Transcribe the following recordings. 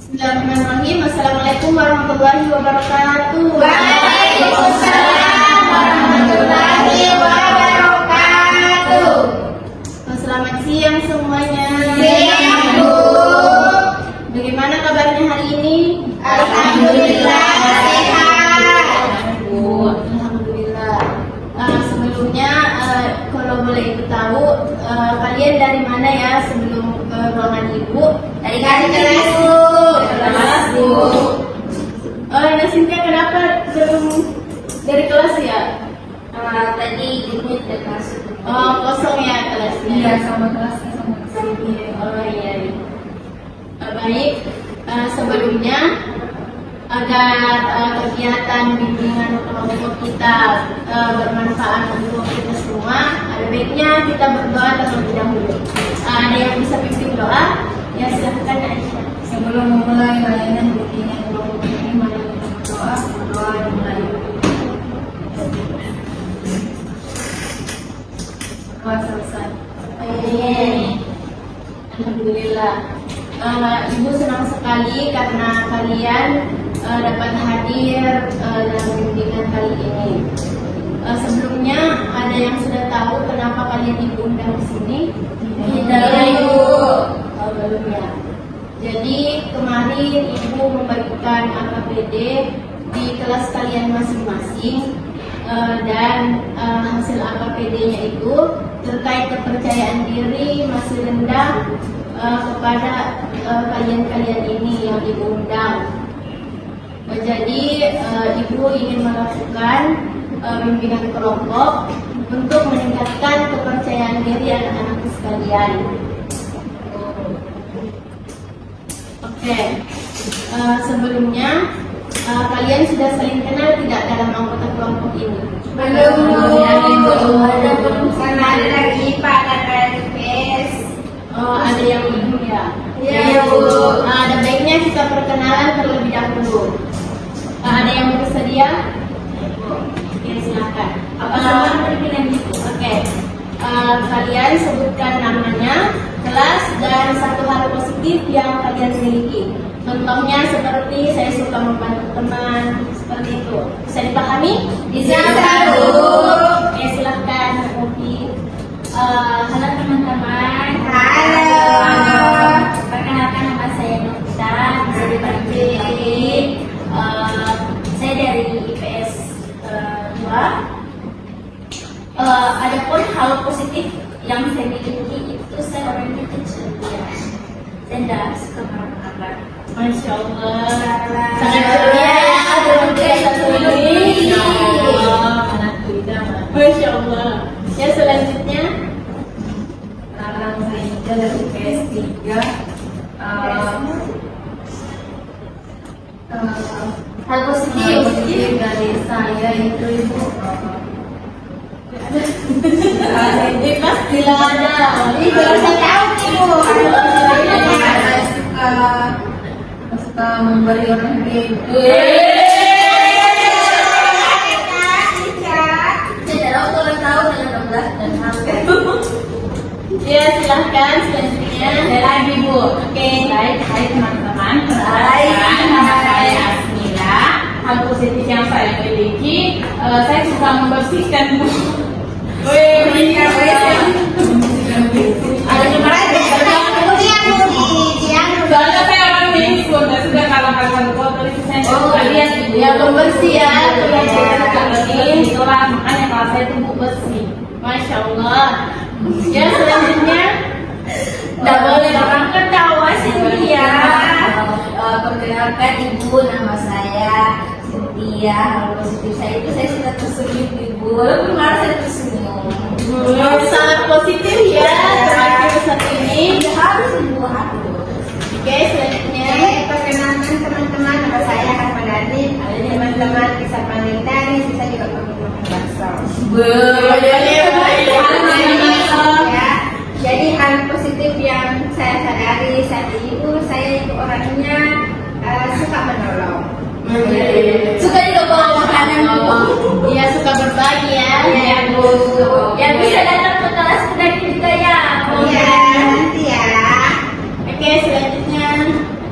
Bismillahirrahmanirrahim. Assalamualaikum warahmatullahi wabarakatuh. Waalaikumsalam warahmatullahi wabarakatuh. Selamat siang semuanya. Siang, Bu. Bagaimana kabarnya hari ini? Alhamdulillah sehat. Bu, alhamdulillah. Sebelumnya, kalau boleh ibu tahu, kalian dari mana ya sebelum ke ruangan ibu? Dari kelas, Bu. Kelas, Bu. Nasibnya kenapa belum dari kelas ya? Tadi ikut ke kelas. Oh, kosong ya kelasnya. Iya, sama kelasnya sama kesini. Oh iya. Baik, sebelumnya agar kegiatan bimbingan kelompok kita bermanfaat untuk kita semua, ada baiknya kita berdoa terlebih dahulu. Ada yang bisa pimpin doa? Ya silahkan Aisyah. Sebelum memulai layanan bimbingan kelompok ini, mari kita berdoa dimulai. Doa selesai. Alhamdulillah. Ibu senang sekali karena kalian dapat hadir dalam bimbingan kali ini. Sebelumnya ada yang sudah tahu kenapa kalian diundang di sini? Ibu. Belum ya. Jadi kemarin ibu membagikan AKPD di kelas kalian masing-masing dan hasil AKPD-nya itu terkait kepercayaan diri masih rendah kepada kalian-kalian ini yang diundang. Jadi ibu ingin melakukan bimbingan kelompok untuk meningkatkan kepercayaan diri anak-anak sekalian. Oke, sebelumnya kalian sudah saling kenal tidak dalam anggota kelompok ini? Belum, Bu. Ada perkenalan lagi Pak kakak IPS. Oh, ada yang belum ya? Iya, Bu. Ada baiknya kita perkenalan terlebih dahulu. Ada yang bersedia? Oke, silakan. Apa sama perkenalan itu? Oke, kalian sebutkan namanya, kelas, dan satu hal positif yang kalian miliki. Contohnya seperti saya suka membantu teman, seperti itu. Bisa dipahami? Bisa, Bu. Oke, silahkan Oki. Halo teman-teman. Halo. Perkenalkan nama saya Novita, bisa dipanggil. Saya dari IPS 2. Adapun hal positif yang saya miliki itu saya orangnya ceria. Saya tidak suka marah-marah. Masya Allah. Sangat ceria, ceria satu ini. Masya Allah. Ya, selanjutnya. Nama saya Ida dari IPS 3. Hal positif dari saya itu Ibu. Pastilah ada. Ibu saya tahu Ibu. Suka memberi orang dia. Ya, silahkan selanjutnya. Ada lagi Bu. Oke. Baik, hai teman-teman. Hai. Nama saya Asmila. Hal positif yang saya miliki, saya suka membersihkan Bu. Ada kemarin Soalnya saya orang medis, nggak suka kalau hal kotor itu saya nggak suka lihat Ibu. Ya, pembersih ya. Itulah makanya kalau saya itu Bu bersih. Masya Allah. Ya, selanjutnya. Tidak boleh orang ketawa Cynthia. Perkenalkan Ibu, nama saya Cynthia. Hal positif saya itu saya suka tersenyum Ibu. Walaupun marah saya tersenyum. Sangat positif ya. Terakhir saat ini. Harus Ibu harus. Oke, selanjutnya. Perkenalkan teman-teman, nama saya Ahmadani. Ada teman-teman bisa panggil Dani, bisa juga panggil Bakso. Ya, jadi hal positif yang saya sadari saat itu saya itu orangnya suka menolong. Suka juga bawa makanan Bu. Ya, suka berbagi ya. Ya Bu. Yang bisa datang ke kelas dari kita ya. Iya, nanti ya. Oke, selanjutnya.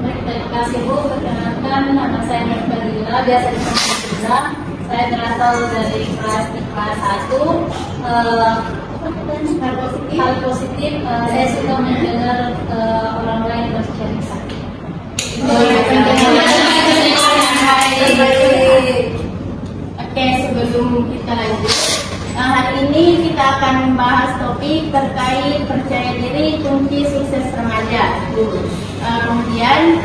Mari kita kasih Ibu, perkenalkan nama saya Nurbalila, biasa dipanggil Bunda. Saya berasal dari kelas 1. Hal positif, saya suka mendengar orang lain bersosialisasi. Oke, sebelum kita lanjut, hari ini kita akan membahas topik terkait percaya diri kunci sukses remaja. Kemudian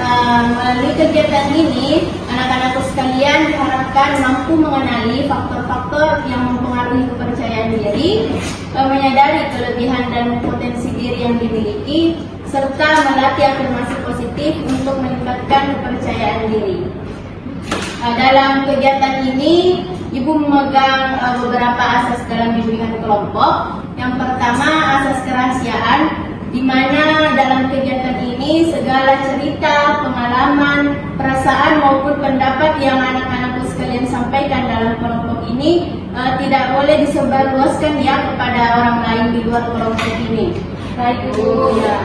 melalui kegiatan ini, anak-anakku sekalian diharapkan mampu mengenali faktor-faktor yang mempengaruhi kepercayaan diri, menyadari kelebihan dan potensi diri yang dimiliki, serta melatih afirmasi positif untuk meningkatkan kepercayaan diri. Dalam kegiatan ini, Ibu memegang beberapa asas dalam bimbingan kelompok. Yang pertama, asas kerahasiaan, di mana dalam kegiatan ini segala cerita, pengalaman, perasaan maupun pendapat yang anak-anakku sekalian sampaikan dalam kelompok ini tidak boleh disebarluaskan ya kepada orang lain di luar kelompok ini. Baik Ibu. Ya.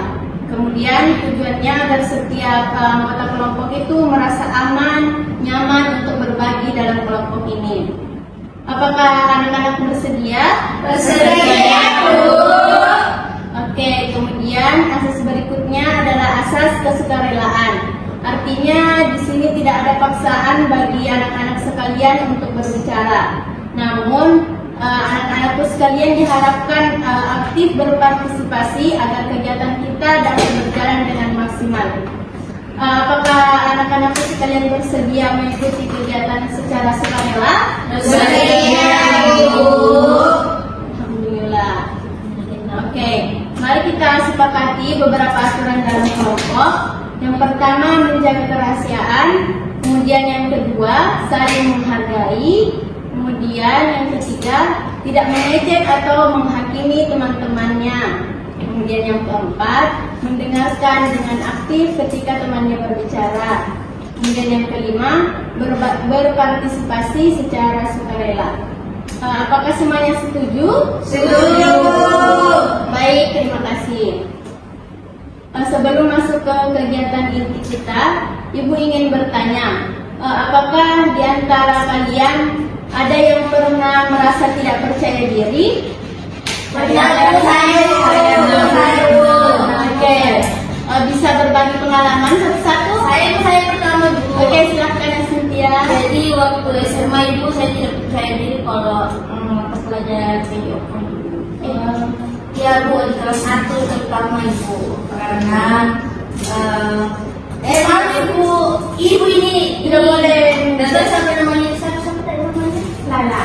Kemudian tujuannya agar setiap anggota kelompok itu merasa aman, nyaman untuk berbagi dalam kelompok ini. Apakah anak-anak bersedia? Bersedia, Bu. Oke, kemudian asas berikutnya adalah asas kesukarelaan. Artinya di sini tidak ada paksaan bagi anak-anak sekalian untuk berbicara. Namun anak-anakku sekalian diharapkan aktif berpartisipasi agar kegiatan kita dapat berjalan dengan maksimal. Apakah anak-anakku sekalian bersedia mengikuti kegiatan secara sukarela? Bersedia, Bu. Alhamdulillah. Oke, mari kita sepakati beberapa aturan dalam kelompok. Yang pertama, menjaga kerahasiaan. Kemudian yang kedua, saling menghargai. Kemudian yang ketiga, tidak mengejek atau menghakimi teman-temannya. Kemudian yang keempat, mendengarkan dengan aktif ketika temannya berbicara. Kemudian yang kelima, berpartisipasi secara sukarela. Apakah semuanya setuju? Setuju, Bu. Baik, terima kasih. Sebelum masuk ke kegiatan inti kita, Ibu ingin bertanya, apakah di antara kalian ada yang pernah merasa tidak percaya diri? Saya, Bu. Oke, bisa berbagi pengalaman satu-satu? Saya pertama dulu. Oke, silahkan Cynthia. Jadi waktu SMA Ibu saya tidak percaya diri kalau pas belajar video call. Ya Bu, di kelas 1 terutama Ibu, karena Ibu ini Tidak boleh. Tidak sampai namanya sampai namanya Lala.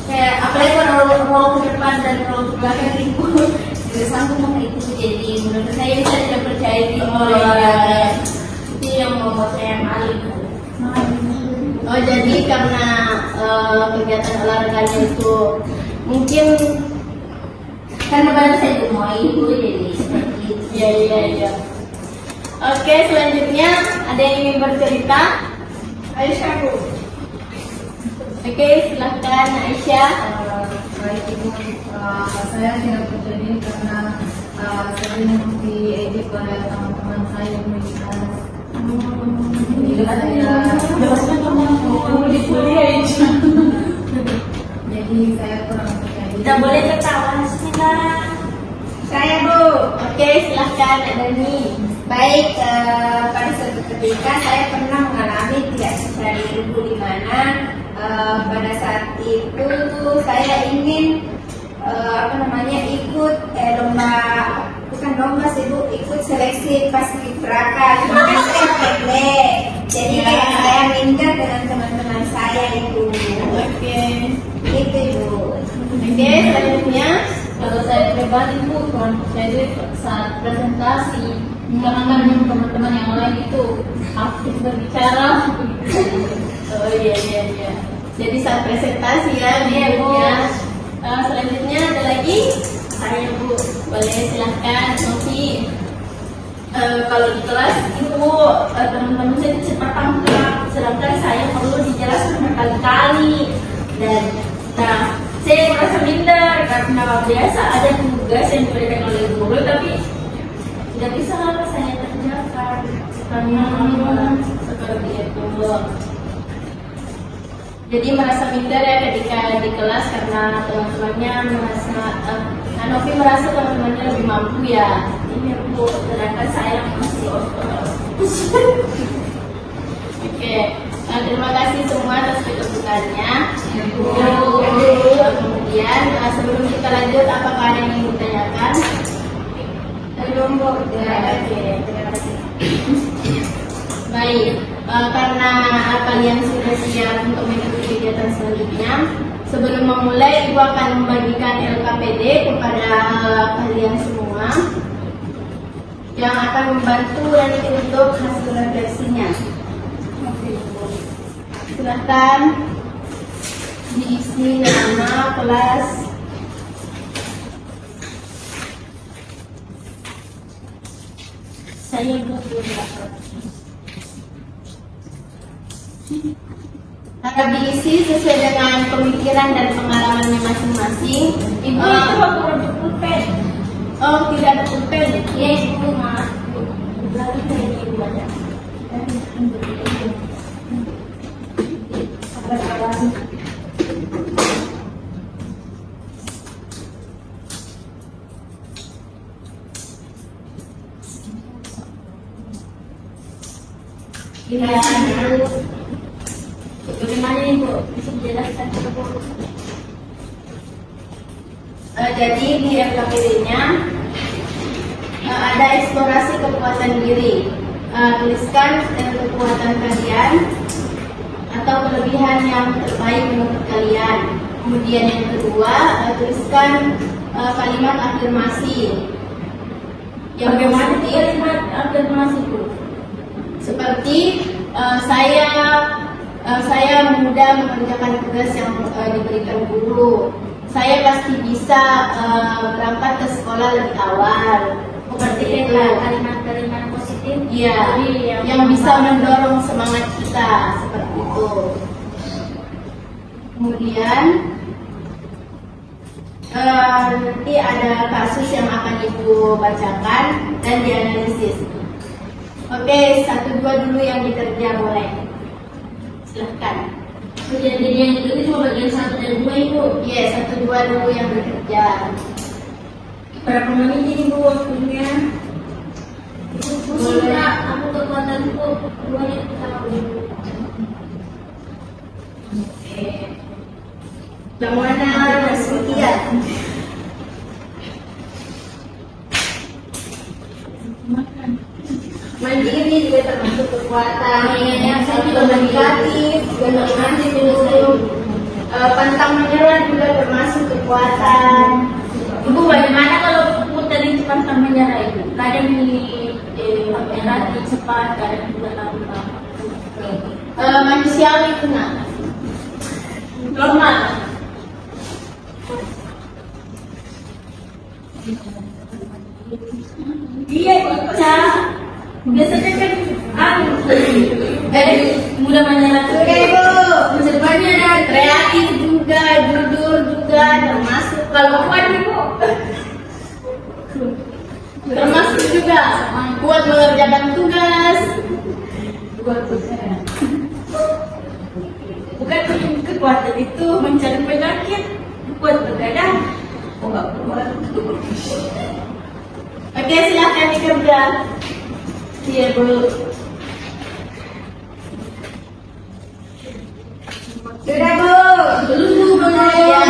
Kayak apalagi kalau roll ke depan dan roll ke belakang Ibu tidak sanggup mengikuti. Jadi menurut saya tidak percaya diri. Itu yang membuat saya malu. Oh, jadi karena kegiatan olahraganya itu mungkin Karena baru saya gemuk Ibu, jadi seperti itu. iya. Oke, selanjutnya ada yang ingin bercerita? Aisyah, Bu. Oke, silahkan Aisyah. Baik Ibu, saya tidak percaya diri karena sering diejek oleh teman-teman saya di kelas. Jadi saya kurang percaya diri. Tidak boleh ketawa sebentar. Saya, Bu. Oke, silahkan Dani. Baik, pada suatu ketika saya pernah mengalami tidak percaya diri Ibu, di mana pada saat itu saya ingin ikut lomba, bukan lomba sih Bu, ikut seleksi paskibraka. Cuma saya pendek, jadi kayak saya minder dengan teman-teman saya itu. Oke. Itu Ibu. Oke, selanjutnya kalau saya pribadi Bu, kurang percaya diri saat presentasi. Karena kan teman-teman yang lain itu aktif berbicara. Oh iya. Jadi saat presentasi ya, Bu. Selanjutnya ada lagi saya Bu, boleh silahkan Novi. Kalau di kelas Ibu teman-teman saya itu cepat tangkap, sedangkan saya perlu dijelaskan berkali-kali dan saya merasa minder karena biasa ada tugas yang diberikan oleh guru tapi tidak bisa rasanya terjawab. Seperti itu. Jadi merasa minder ya ketika di kelas karena teman-temannya merasa Novi merasa teman-temannya lebih mampu ya. Ini Bu, sedangkan saya masih Oke, terima kasih semua atas keterbukaannya. Kemudian sebelum kita lanjut, apakah ada yang ingin ditanyakan? belum Bu. Oke, terima kasih. Baik, karena kalian sudah siap untuk mengikuti kegiatan selanjutnya, sebelum memulai Ibu akan membagikan LKPD kepada kalian semua yang akan membantu nanti untuk hasil refleksinya. Silahkan diisi nama, kelas. Saya belum dapat. Harap diisi sesuai dengan pemikiran dan pengalamannya masing-masing. Ibu itu waktu untuk pulpen. Oh, tidak ada pulpen. Iya Ibu, maaf. Lalu saya Ibu ada. Sabar-sabar. Iya, Ibu. Bagaimana Ibu? Bisa dijelaskan Bu? jadi di LKPD-nya ada eksplorasi kekuatan diri. Tuliskan kekuatan kalian atau kelebihan yang terbaik menurut kalian. Kemudian yang kedua, tuliskan kalimat afirmasi. Yang Bagaimana positif. kalimat afirmasi Bu? Seperti saya mudah mengerjakan tugas yang diberikan guru. Saya pasti bisa berangkat ke sekolah lebih awal. Seperti itu kalimat-kalimat positif. Iya, Jadi, yang bisa mendorong semangat kita seperti itu. Kemudian nanti ada kasus yang akan Ibu bacakan dan dianalisis. Oke, 1-2 dulu yang dikerja boleh. Silahkan. Kejadian itu cuma bagian 1 dan 2 Ibu. Iya, 1-2 dulu yang bekerja. Berapa menit ini Bu waktunya? Ibu pusing Boleh. Kak, aku kekuatanku 2 menit sama Ibu. Oke. Yang mana sekian? Mandiri juga termasuk kekuatan. Komunikatif juga termasuk. Pantang menyerah juga termasuk kekuatan. Ibu, bagaimana kalau aku tadi pantang menyerah Ibu? Kadang menyerah cepat, kadang juga lambat. Manusiawi itu nak. Normal. Iya, Ica. Biasanya kan mudah menyerah. Oke Bu. Sebenarnya ada Kreatif juga, jujur juga, termasuk kalau kuat Ibu. termasuk juga kuat mengerjakan tugas. Bukan kekuatan itu mencari penyakit, kuat begadang. Oh, nggak kuat. Oke, silahkan dikerja. Iya Bu. Sudah Bu. Belum. Ya,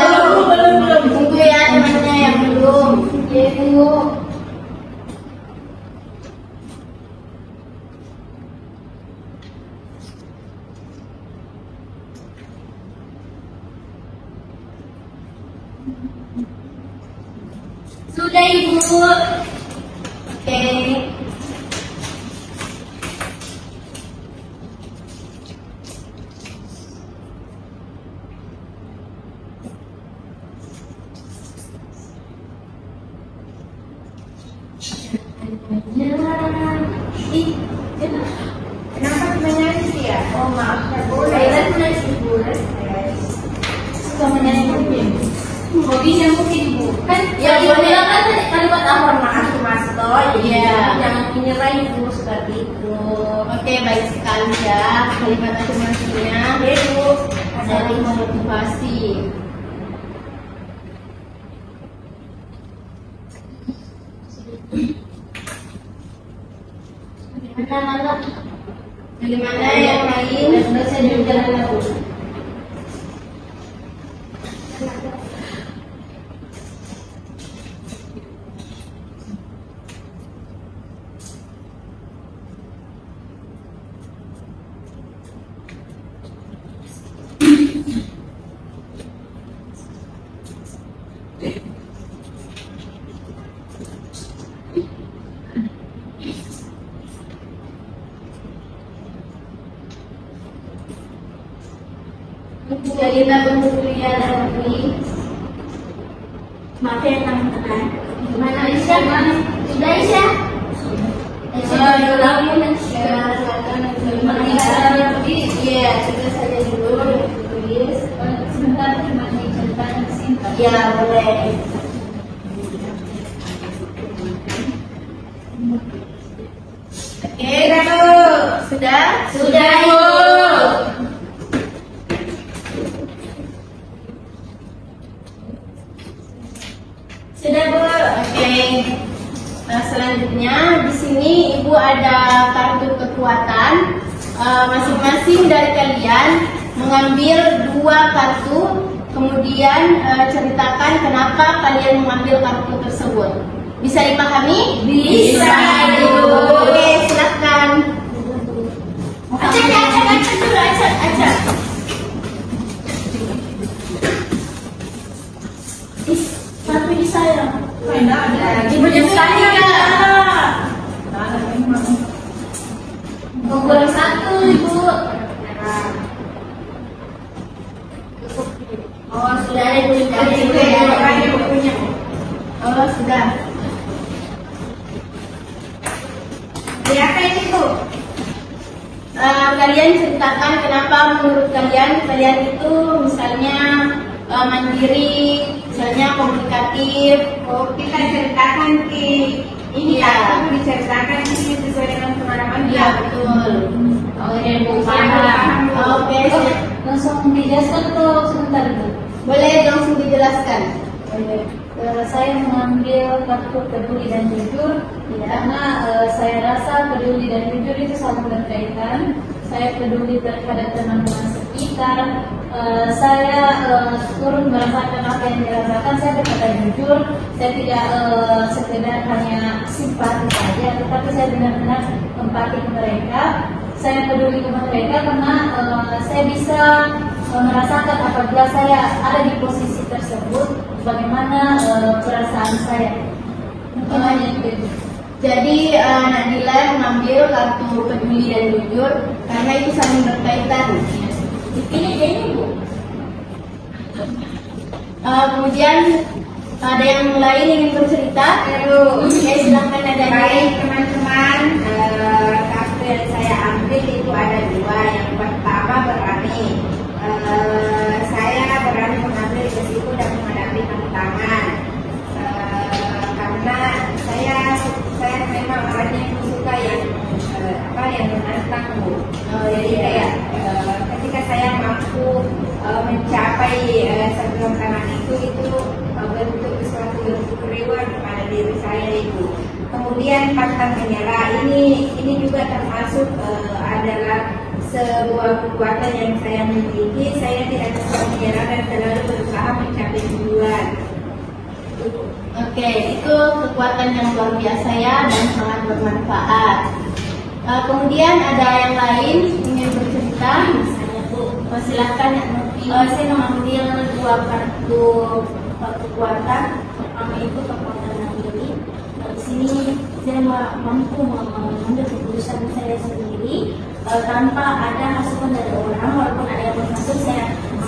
belum. Tunggu ya temannya yang belum. Iya Bu. Sudah Ibu. Oke. Ih, kenapa menyanyi sih ya? Oh maaf ya Bu. Saya nangis Ibu. Suka menyanyi. Hobinya mungkin Bu. Kan Ya, yang Ibu boleh. bilang kan kalimat afirmasi Mas Toy. Iya. Jangan menyerah Ibu seperti itu. baik sekali ya kalimat afirmasinya. Itu saling memotivasi. Bagaimana yang lain? Sudah saya juga lalu. Kalimat untuk pria dan putri. Maaf ya teman-teman. Gimana Aisyah? Sudah Aisyah? Aisyah lagi Iya, kita saja dulu tulis. Sebentar cuma diceritakan singkat. Ya, boleh. Oke, sudah? Sudah, Ibu. Sudah, Bu. Oke. Nah, selanjutnya di sini Ibu ada kartu kekuatan. Masing-masing dari kalian mengambil 2 kartu, kemudian ceritakan kenapa kalian mengambil kartu tersebut. Bisa dipahami? Bisa, Ibu. Oke, silakan. Acak dulu, acak. Tapi di saya. Tidak ada. Ibu saya. Nomor 1, Ibu. Oh, sudah ada Ibu. Oh, sudah. Siapa ini Bu? Kalian ceritakan kenapa menurut kalian itu misalnya mandiri, misalnya komunikatif. Oh, kita ceritakan di ini Iya. atau diceritakan ini sesuai dengan pengalaman Iya, betul. Oh, ya, Bu. Paham. Oke, Langsung dijelaskan atau sebentar, Bu? boleh langsung dijelaskan. Saya mengambil kartu peduli dan jujur karena saya rasa peduli dan jujur itu sangat berkaitan. Saya peduli terhadap teman-teman sekitar. Saya turun merasakan apa yang dirasakan. Saya berkata jujur. Saya tidak sekedar hanya simpati saja, tetapi saya benar-benar empati ke mereka. Saya peduli ke mereka karena saya bisa merasakan apabila saya ada di posisi tersebut, bagaimana perasaan saya. Mungkin hanya itu. Jadi Nadila mengambil kartu peduli dan jujur karena itu saling berkaitan. Dipilih jadi Bu. Kemudian ada yang lain ingin bercerita? Oke, silahkan ada Baik teman-teman, kartu yang saya ambil itu ada 2. Yang pertama berani. Saya berani mengambil resiko dan menghadapi tantangan. Karena saya memang orangnya yang suka yang menantang Bu. Jadi kayak ketika saya mampu mencapai satu tantangan itu bentuk sesuatu bentuk reward kepada diri saya itu. Kemudian pantang menyerah ini juga termasuk adalah sebuah kekuatan yang saya miliki. Saya tidak bisa menyerah dan selalu berusaha mencapai tujuan. Oke, itu kekuatan yang luar biasa ya dan sangat bermanfaat. Kemudian ada yang lain ingin bercerita? Saya Bu. Silahkan ya, Novi. Saya mengambil 2 kartu kekuatan. Pertama itu kekuatan mandiri. Di sini saya mampu mengambil keputusan saya sendiri tanpa ada masukan dari orang. Walaupun ada yang masuk,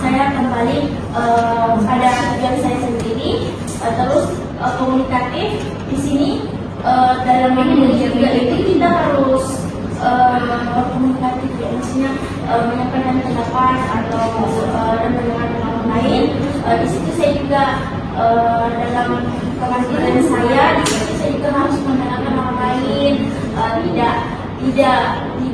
saya kembali pada tujuan saya sendiri. Terus komunikatif di sini dalam memilih juga itu kita harus komunikatif ya, maksudnya menyampaikan pendapat atau dan mendengarkan orang lain. Di situ saya juga dalam pengambilan saya di situ saya juga harus mendengarkan orang lain, tidak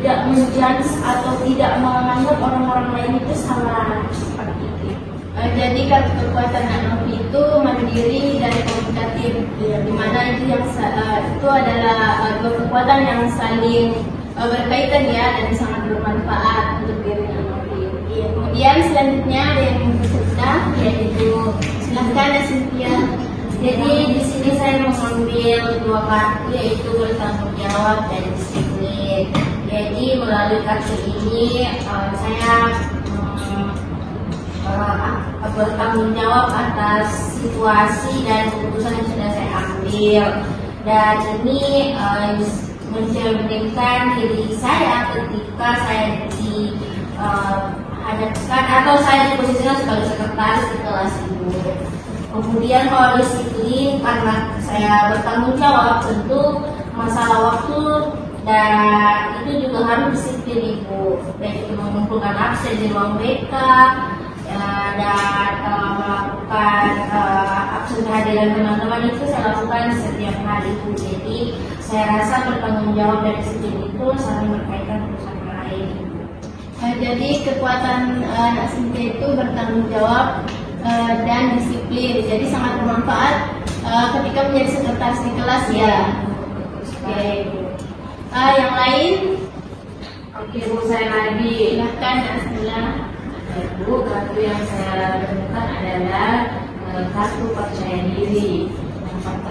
tidak menjudge atau tidak menganggap orang-orang lain itu salah seperti itu. Jadi kekuatan Kak Novi itu mandiri dan komunikatif, di mana itu itu adalah dua kekuatan yang saling berkaitan ya dan sangat bermanfaat untuk diri Kak Novi. Kemudian selanjutnya ada yang bercerita, yaitu silahkan Cynthia. Jadi di sini saya mengambil dua kartu, yaitu bertanggung jawab dan disiplin. Jadi melalui kartu ini saya bertanggung jawab atas situasi dan keputusan yang sudah saya ambil, dan ini mencerminkan diri saya ketika saya dihadapkan atau saya diposisikan sebagai sekretaris di kelas ibu. Kemudian kalau disiplin, karena saya bertanggung jawab, tentu masalah waktu dan itu juga harus disiplin ibu, baik itu mengumpulkan absen di ruang BK dan melakukan absen kehadiran teman-teman itu saya lakukan setiap hari ibu. Jadi saya rasa bertanggung jawab dan disiplin itu saling berkaitan satu sama lain. Jadi kekuatan Kak Cynthia itu bertanggung jawab dan disiplin, jadi sangat bermanfaat ketika menjadi sekretaris di kelas ya. Oke. Yang lain? Oke Bu, saya lagi. Silahkan Kak Stella. Bu, kartu yang saya temukan adalah kartu percaya diri.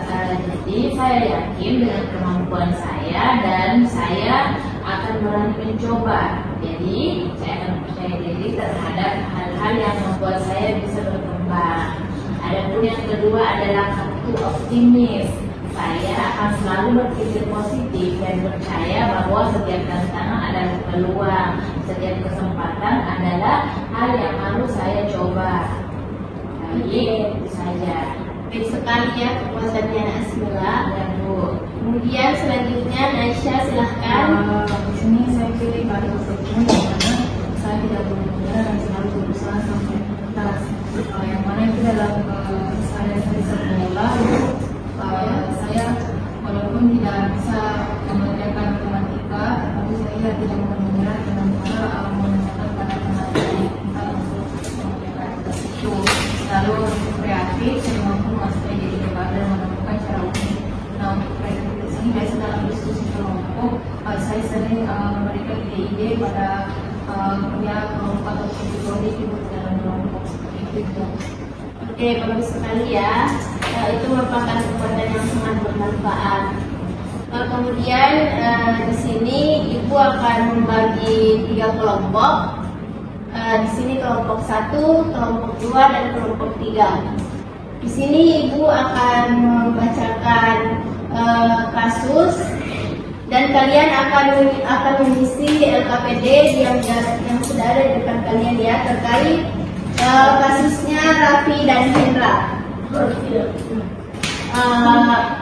Jadi saya yakin dengan kemampuan saya dan saya akan berani mencoba. Jadi saya akan percaya diri terhadap hal-hal yang membuat saya bisa berkembang. Adapun yang kedua adalah kartu optimis. Saya akan selalu berpikir positif dan percaya bahwa setiap tantangan adalah peluang, setiap kesempatan adalah hal yang harus saya coba. Jadi itu saja. Baik sekali ya kekuatannya Asmila. Dan Bu, Kemudian selanjutnya Naisha, silahkan. Di sini saya pilih kartu optimis, yang mana saya tidak boleh menyerah dan selalu berusaha sampai tuntas. Yang mana itu dalam saya di sekolah, saya walaupun tidak bisa mengerjakan matematika, tapi saya tidak mau menyerah dengan cara menanyakan pada materi kita untuk mengerjakan tugas itu. Lalu untuk kreatif, saya mampu masuknya jadi debat dan menemukan cara unik. Nah, untuk kreativitas ini biasa dalam diskusi kelompok, saya sering memberikan ide-ide pada pihak kelompok atau pribadi dalam kelompok seperti itu. Oke, bagus sekali ya. Itu merupakan kekuatan yang sangat bermanfaat. Kemudian di sini ibu akan membagi 3 kelompok. Di sini kelompok 1, kelompok 2, dan kelompok 3. Di sini ibu akan membacakan kasus dan kalian akan mengisi LKPD yang sudah ada di depan kalian ya, terkait kasusnya Raffi dan Hendra.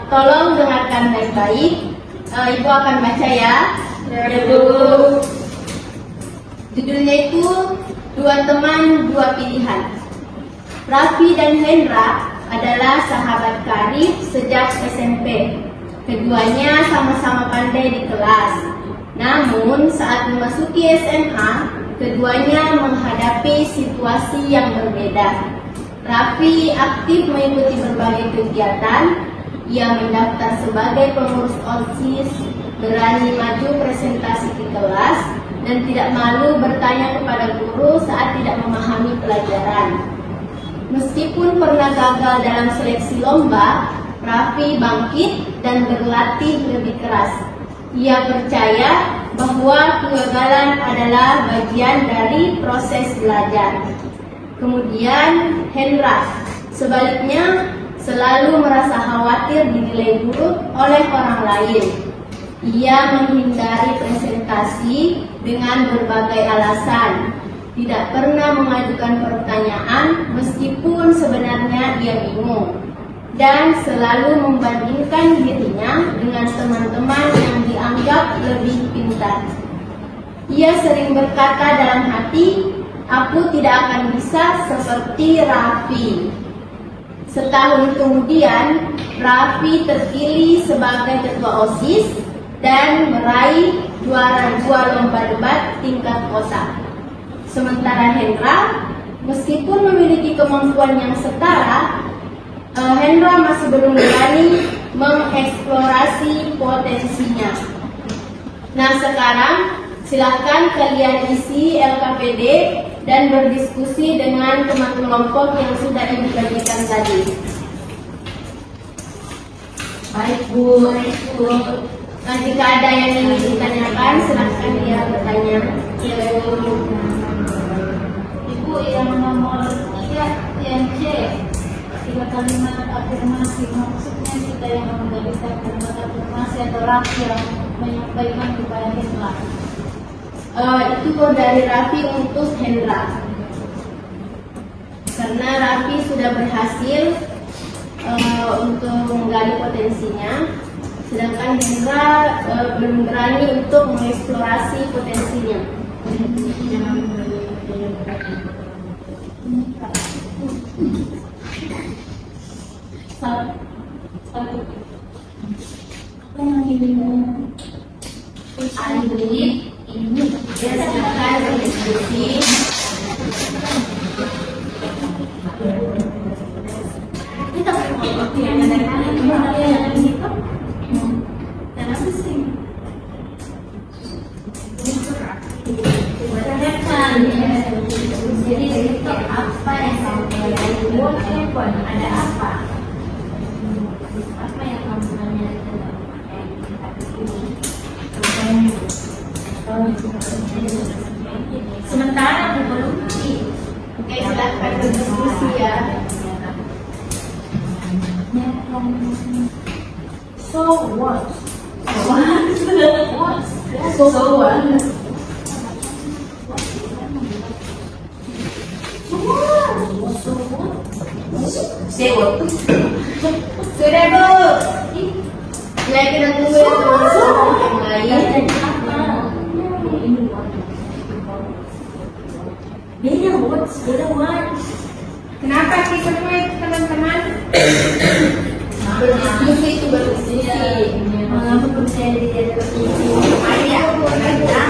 Tolong dengarkan baik-baik. Ibu akan baca ya. Judulnya itu Dua Teman Dua Pilihan. Raffi dan Hendra adalah sahabat karib sejak SMP. Keduanya sama-sama pandai di kelas. Namun saat memasuki SMA, keduanya menghadapi situasi yang berbeda. Raffi aktif mengikuti berbagai kegiatan. Ia mendaftar sebagai pengurus OSIS, berani maju presentasi di kelas, dan tidak malu bertanya kepada guru saat tidak memahami pelajaran. Meskipun pernah gagal dalam seleksi lomba, Raffi bangkit dan berlatih lebih keras. Ia percaya bahwa kegagalan adalah bagian dari proses belajar. Kemudian Hendra, sebaliknya, selalu merasa khawatir dinilai buruk oleh orang lain. Ia menghindari presentasi dengan berbagai alasan. Tidak pernah mengajukan pertanyaan meskipun sebenarnya ia bingung. Dan selalu membandingkan dirinya dengan teman-teman yang dianggap lebih pintar. Ia sering berkata dalam hati, "Aku tidak akan bisa seperti Raffi." Setahun kemudian, Raffi terpilih sebagai ketua OSIS dan meraih juara 2 lomba debat tingkat kota. Sementara Hendra, meskipun memiliki kemampuan yang setara, Hendra masih belum berani mengeksplorasi potensinya. Nah, sekarang silakan kalian isi LKPD dan berdiskusi dengan teman kelompok yang sudah ibu bagikan tadi. Baik Bu. Nah, jika ada yang ingin ditanyakan, silakan dia bertanya. Ibu yang nomor 3 yang C, 3 kalimat afirmasi, maksudnya kita yang menggariskan kalimat afirmasi atau Raffi yang menyampaikan kepada Hendra. Itu dari Raffi untuk Hendra, karena Raffi sudah berhasil untuk menggali potensinya, sedangkan Hendra belum berani untuk mengeksplorasi potensinya. Satu. Apa yang ini? Ini ya, silakan berdiskusi. Kita yang dari mana yang itu? Dan apa sih? Jadi itu apa yang kamu pelajari? Ada apa? Apa yang kamu pelajari? Sementara belum. Oke, silakan berdiskusi ya. So what? Sudah Bu. Ya, kita tunggu ya teman-teman yang lain. Kenapa sih semua itu teman-teman? Berdiskusi itu berdiskusi. Mengapa percaya diri ada berdiskusi? Ayo, aja.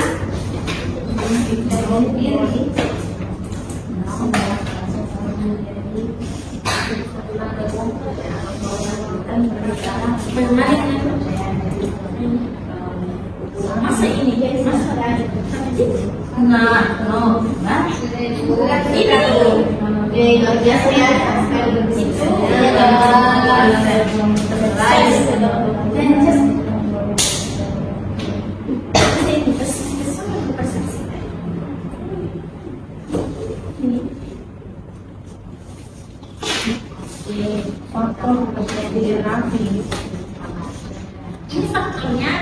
Masa ini jadi masalah? Oke, luar biasa ya. Ini faktornya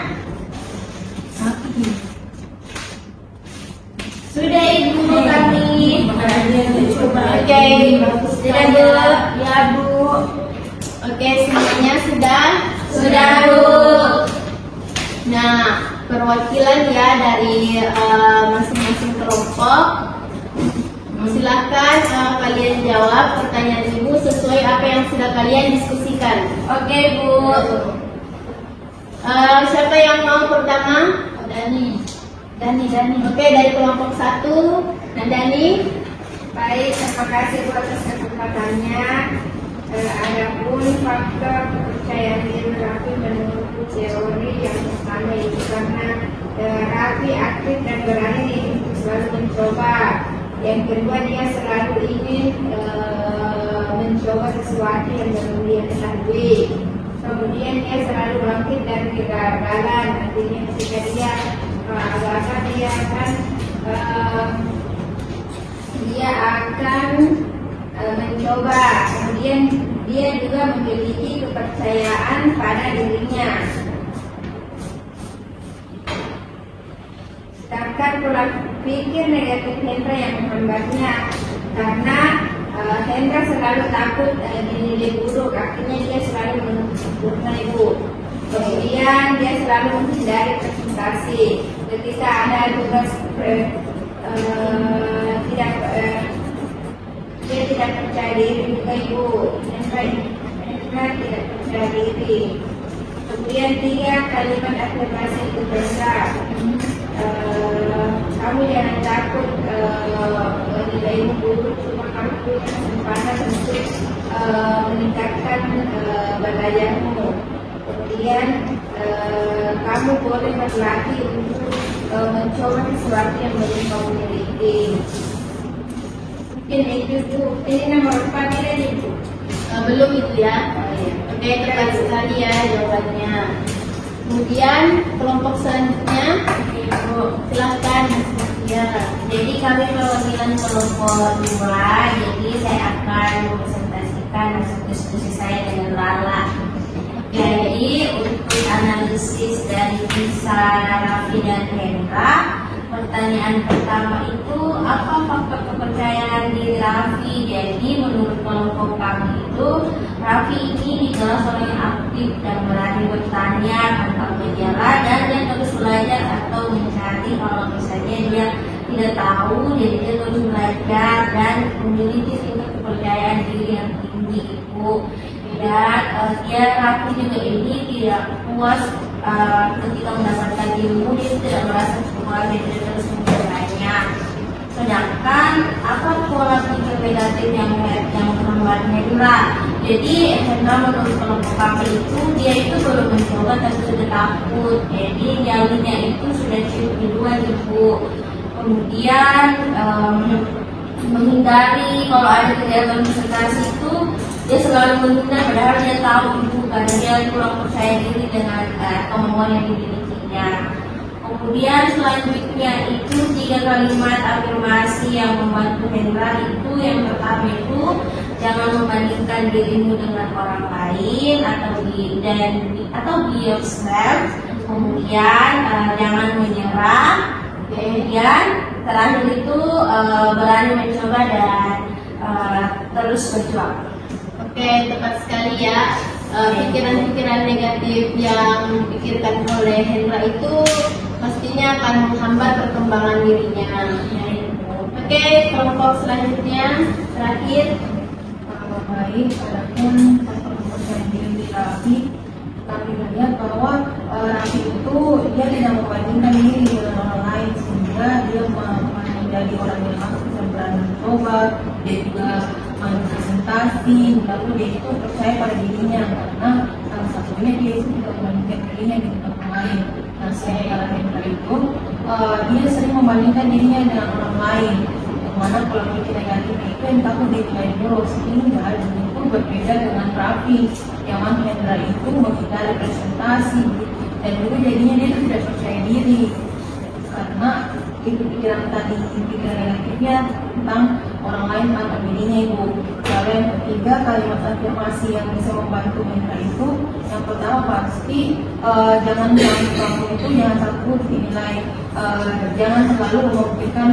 Sudah Ibu kami. Oke, bagus sudah sekali Bu, ya. ya Bu. Oke, semuanya sudah? Sudah, Bu. Nah, perwakilan ya dari masing-masing kelompok. Silakan kalian jawab pertanyaan Ibu sesuai apa yang sudah kalian diskusikan. Oke Bu. Siapa yang mau pertama? Dani. Oke, dari kelompok 1, Dani. Baik, terima kasih Bu atas kesempatannya. Adapun faktor kepercayaan diri Raffi menurut teori yang pertama itu karena Raffi aktif dan berani untuk selalu mencoba. Yang kedua, dia selalu ingin mencoba sesuatu yang belum dia ketahui. Kemudian dia selalu bangkit dari kegagalan. Artinya ketika dia gagal, dia akan mencoba. Kemudian dia juga memiliki kepercayaan pada dirinya. Sedangkan pola pikir negatif Hendra yang menghambatnya, karena Hendra selalu takut dinilai buruk, artinya dia selalu menuntut sempurna Ibu. Kemudian dia selalu menghindari presentasi. Ketika ada tugas dia tidak percaya diri juga Ibu. Hendra tidak percaya diri. Kemudian 3 kalimat afirmasi untuk Hendra. Kamu jangan takut nilaimu buruk, cuma kamu punya kesempatan untuk meningkatkan belajarmu. Kemudian kamu boleh berlatih untuk mencoba sesuatu yang belum kamu miliki. Mungkin itu Bu. Ini nomor 4 ini Bu. Belum itu ya. Oke, tepat sekali ya jawabannya. Kemudian kelompok selanjutnya, Ibu, silahkan. Ya, jadi kami perwakilan kelompok 2. Jadi saya akan mempresentasikan hasil diskusi saya dengan Lala. Jadi untuk analisis dari Lisa, Raffi dan Hendra, pertanyaan pertama itu apa faktor kepercayaan diri Raffi? Jadi menurut kelompok kami itu Raffi ini dijelas orang yang aktif dan berani bertanya tentang gejala dan dia terus belajar atau mencari kalau misalnya dia tidak tahu, jadi dia terus belajar dan memiliki tingkat kepercayaan diri yang tinggi, Ibu. Dan dia Raffi juga ini tidak puas ketika mendapatkan ilmu, dia tidak merasa cukup, dia tidak terus mencobanya. Sedangkan apa pola pikir negatif yang membuat Hendra? Jadi Hendra menurut kelompok kami itu dia itu belum mencoba tapi sudah takut. Jadi jalinya itu sudah cium duluan, Ibu. Kemudian menghindari kalau ada kegiatan presentasi itu dia selalu menghindar, padahal dia tahu itu karena dia kurang percaya diri dengan kemampuan yang dimilikinya. Kemudian selanjutnya itu 3 kalimat afirmasi yang membantu Hendra itu yang pertama itu jangan membandingkan dirimu dengan orang lain atau be yourself. Kemudian jangan menyerah. Kemudian terakhir itu berani mencoba dan terus berjuang. Oke, tepat sekali ya. Pikiran-pikiran negatif yang dipikirkan oleh Hendra itu pastinya akan menghambat perkembangan dirinya. Oke, kelompok selanjutnya terakhir. Baik, adapun faktor kepercayaan diri Raffi, kami melihat bahwa Raffi itu dia tidak membandingkan diri dengan orang lain sehingga dia menjadi orang yang aktif dan berani mencoba. Dia juga presentasi, lalu dia itu percaya pada dirinya karena salah satunya dia itu tidak membandingkan dirinya dengan orang lain. Nah, sementara Hendra itu dia sering membandingkan dirinya dengan orang lain. Mana pola pikir negatif itu yang takut dinilai buruk, sehingga itu berbeda dengan Raffi yang mana Hendra itu menghindari presentasi dan juga jadinya dia tidak percaya diri karena itu pikiran negatifnya tentang orang lain atau dirinya, Ibu. Lalu yang ketiga kalimat afirmasi yang bisa membantu Hendra itu yang pertama pasti jangan takut dinilai, jangan terlalu memikirkan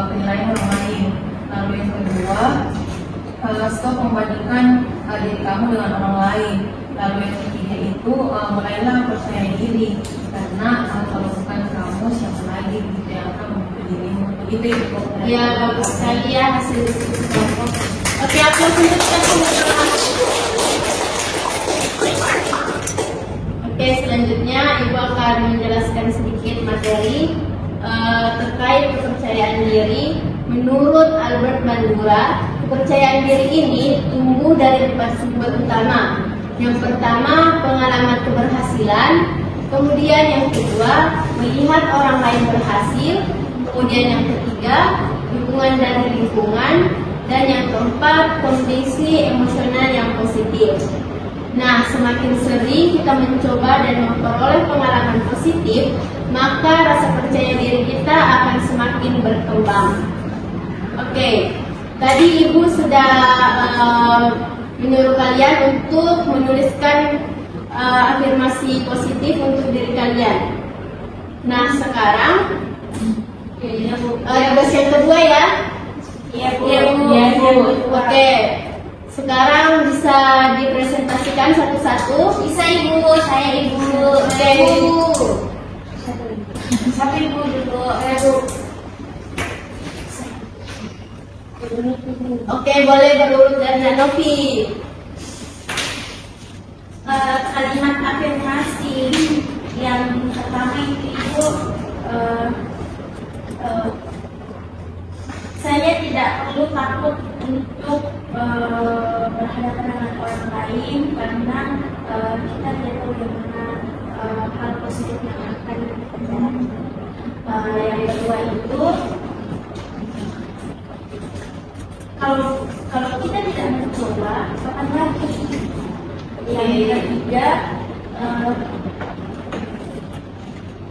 penilaian orang lain. Lalu yang kedua stop membandingkan diri kamu dengan orang lain. Lalu yang ketiga itu mulailah percaya diri karena kalau bukan kamu siapa lagi yang akan membantu dirimu. Begitu, Ibu. Ya, bagus sekali ya hasil diskusi kelompok. Oke, aku lanjutkan pembicaraan. Oke, selanjutnya Ibu akan menjelaskan sedikit materi terkait kepercayaan diri. Menurut Albert Bandura, kepercayaan diri ini tumbuh dari 4 sumber utama. Yang pertama, pengalaman keberhasilan. Kemudian yang kedua, melihat orang lain berhasil. Kemudian yang ketiga, dukungan dari lingkungan. Dan yang keempat, kondisi emosional yang positif. Nah, semakin sering kita mencoba dan memperoleh pengalaman positif, maka rasa percaya diri kita akan semakin berkembang. Oke, tadi Ibu sudah menyuruh kalian untuk menuliskan afirmasi positif untuk diri kalian. Nah, sekarang tugas yang kedua ya. Iya, Bu. Oke. Sekarang bisa dipresentasikan satu-satu. Bisa, Ibu. Saya Ibu. Oke. Siapa Ibu dulu? Bu. Oke, boleh berurut dari Novi. kalimat afirmasi yang pertama itu Ibu, saya tidak perlu takut untuk berhadapan dengan orang lain karena kita tidak tahu bagaimana hal positif yang akan terjadi. Yang kedua itu kalau kita tidak mencoba, kapan lagi? Yang ketiga,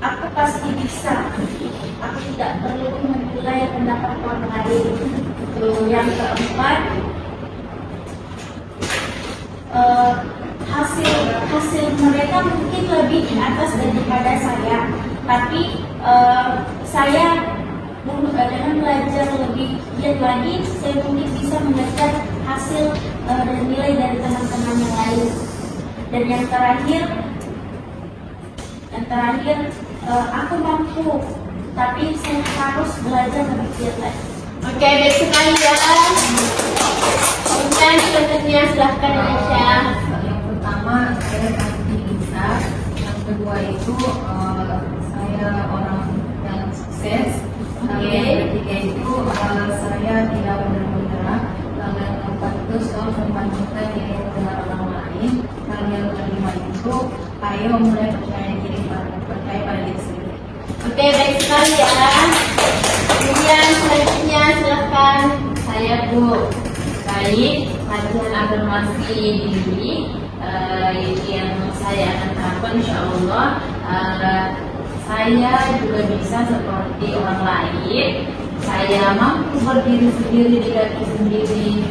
aku pasti bisa. Aku tidak perlu menilai pendapat orang lain. Yang keempat, hasil mereka mungkin lebih di atas daripada saya, tapi saya dengan belajar lebih giat lagi, saya mungkin bisa mengejar hasil dan nilai dari teman-teman yang lain. Dan yang terakhir, aku mampu, tapi saya harus belajar lebih giat lagi. Oke, baik sekali ya. Kemudian selanjutnya silahkan Aisyah. Yang pertama saya pasti bisa. Yang kedua itu saya orang yang sukses. Yang ketiga itu saya tidak mudah menyerah. Lalu yang keempat itu selalu membandingkan diri dengan orang lain. Lalu yang kelima itu ayo mulai percaya pada diri sendiri. Oke, baik sekali ya. Kemudian selanjutnya silahkan saya Bu. Baik, kajian afirmasi diri yang saya akan terapkan insya Allah. Saya juga bisa seperti orang lain. Saya mampu berdiri sendiri di kaki sendiri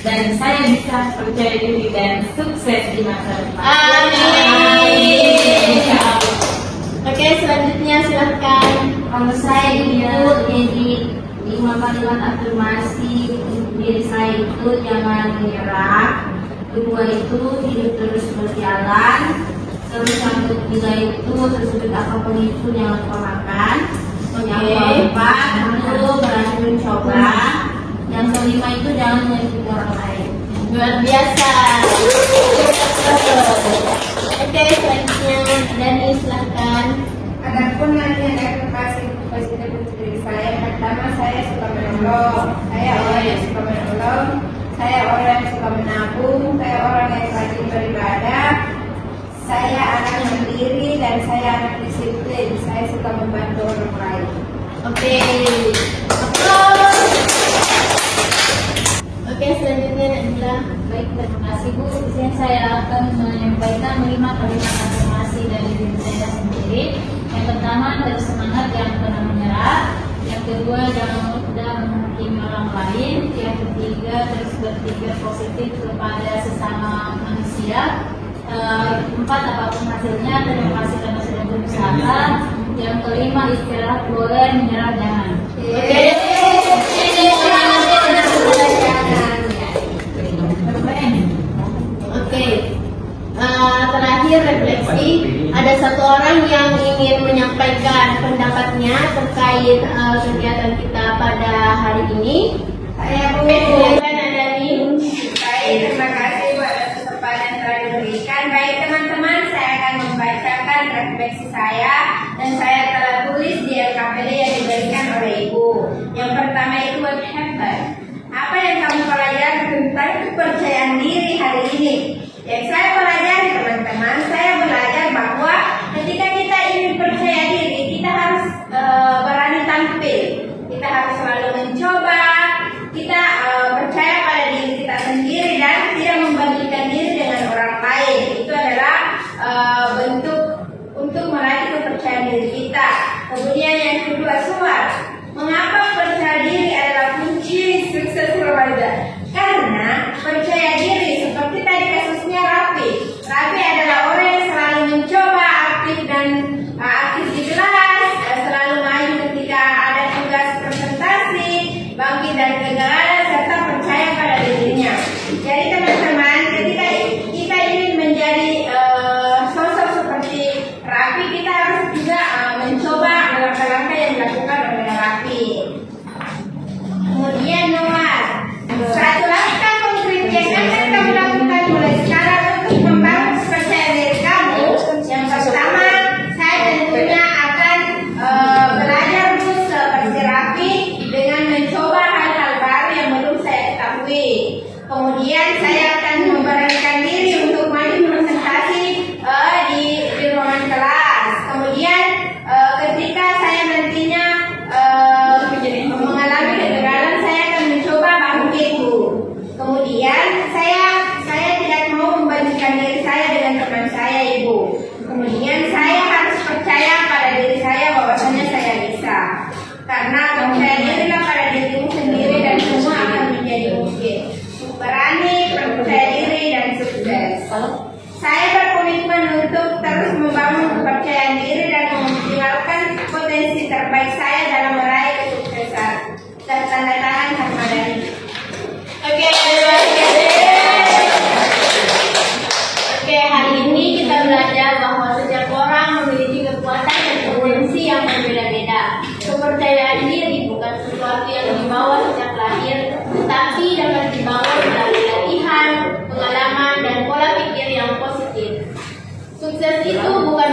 dan saya bisa percaya diri dan sukses di masa depan. Amin. Insya Allah. Oke, selanjutnya silahkan. Kalau saya itu jadi 5 kalimat afirmasi untuk diri saya itu jangan menyerah. Kedua itu hidup terus berjalan. Terus yang ketiga itu sesulit apapun itu jangan lupakan. Yang keempat itu berani mencoba. Yang kelima itu jangan menyakiti orang lain. Luar biasa. Oke, selanjutnya Dani silahkan. Adapun nanti ada positif untuk diri saya. Pertama, saya suka menolong. Saya orang yang suka menolong. Saya orang yang suka menabung. Saya orang yang rajin beribadah. Saya anak mandiri dan saya anak disiplin. Saya suka membantu orang lain. Oke. Applause. Oke, selanjutnya Najla. Baik, terima kasih Bu. Di sini saya akan menyampaikan 5 kalimat afirmasi dari diri saya sendiri. Yang pertama, harus semangat, jangan pernah menyerah. Yang kedua, jangan mudah menghakimi orang lain. Yang ketiga, terus berpikir positif kepada sesama manusia. Empat, apapun hasilnya, terima kasih karena sudah berusaha. Yang kelima, istirahat boleh, menyerah jangan. Oke. Oke. Terakhir refleksi. Ada satu orang yang ingin menyampaikan pendapatnya terkait kegiatan kita pada hari ini. Saya Bu. Silakan Dani. Baik, terima kasih buat kesempatan yang telah diberikan. Baik teman-teman, saya akan membacakan refleksi saya dan saya telah tulis di LKPD yang diberikan oleh Ibu. Yang pertama itu what happened. Apa yang kamu pelajari tentang kepercayaan diri hari ini? Yang saya pelajari teman-teman, saya belajar bahwa ketika kita ingin percaya diri, kita harus berani tampil. Kita harus selalu mencoba. Kita percaya pada diri kita sendiri dan tidak membandingkan diri dengan orang lain. Itu adalah bentuk untuk meraih kepercayaan diri kita. Kemudian yang kedua, suar. Mengapa percaya diri adalah kunci sukses remaja? Karena percaya diri seperti tadi kasusnya Rafi.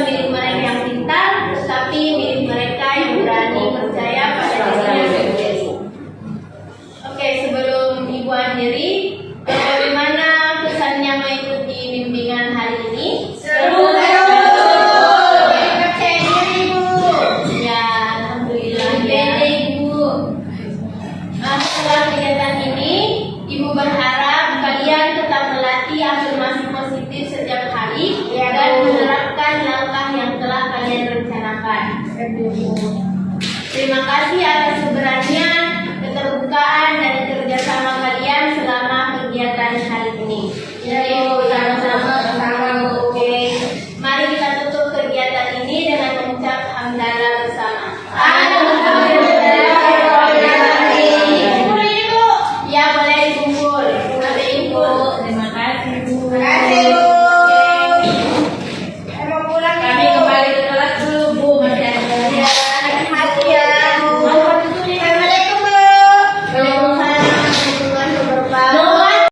milik mereka yang pintar, tetapi milik mereka yang berani percaya pada dirinya sendiri. Oke, sebelum Ibu akhiri, bagaimana kesannya mengikuti bimbingan hari ini? Seru. Percaya diri, Bu. Ya, alhamdulillah ya. Ibu. Setelah kegiatan ini, Ibu berharap kalian tetap melatih afirmasi positif setiap hari dan menerapkan langkah yang telah kalian rencanakan.